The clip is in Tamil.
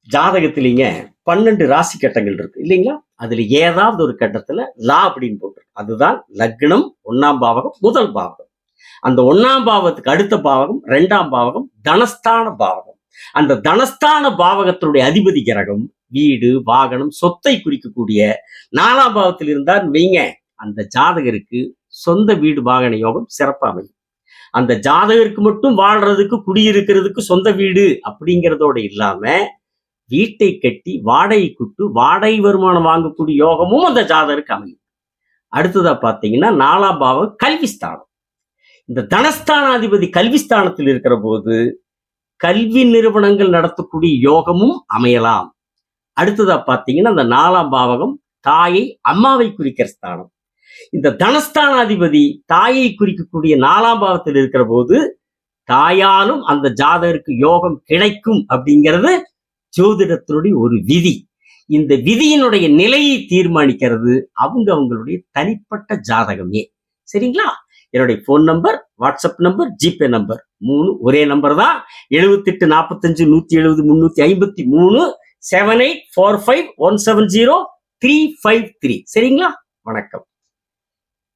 ஜாதகத்திலேங்க 12 ராசி கட்டங்கள் இருக்கு இல்லைங்களா? அதுல ஏதாவது ஒரு கட்டத்துல லா அப்படின்னு போட்டு அதுதான் லக்னம், 1ஆம் பாவகம், முதல் பாவகம். அந்த 1ஆம் பாவத்துக்கு அடுத்த பாவகம் 2ஆம் பாவகம், தனஸ்தான பாவகம். அந்த தனஸ்தான பாவகத்தினுடைய அதிபதி கிரகம் வீடு, வாகனம், சொத்தை குறிக்கக்கூடிய 4ஆம் பாவத்தில் இருந்தார் வைங்க, அந்த ஜாதகருக்கு சொந்த வீடு வாகன யோகம் சிறப்பா அமையும். அந்த ஜாதகருக்கு மட்டும் வாழ்றதுக்கு, குடியிருக்கிறதுக்கு சொந்த வீடு அப்படிங்கிறதோட இல்லாம வீட்டை கட்டி வாடகை குட்டு வாடகை வருமானம் வாங்கக்கூடிய யோகமும் அந்த ஜாதகருக்கு அமையும். அடுத்ததா பாத்தீங்கன்னா 4ஆம் பாவம் கல்விஸ்தானம். இந்த தனஸ்தானாதிபதி கல்விஸ்தானத்தில் இருக்கிற போது கல்வி நிறுவனங்கள் நடத்தக்கூடிய யோகமும் அமையலாம். அடுத்ததா பாத்தீங்கன்னா அந்த 4ஆம் பாவகம் தாயை, அம்மாவை குறிக்கிற ஸ்தானம். இந்த தனஸ்தானாதிபதி தாயை குறிக்கக்கூடிய 4ஆம் பாவத்தில் இருக்கிற போது தாயாலும் அந்த ஜாதகருக்கு யோகம் கிடைக்கும் அப்படிங்கிறது ஜோதிடத்தினுடைய ஒரு விதி. இந்த விதியினுடைய நிலையை தீர்மானிக்கிறது அவங்களுடைய தனிப்பட்ட ஜாதகமே. சரிங்களா? என்னுடைய phone number, WhatsApp number, GPay number 3 ஒரே நம்பர் தான். 78 45 170 353 7845 170 353. சரிங்களா? வணக்கம்.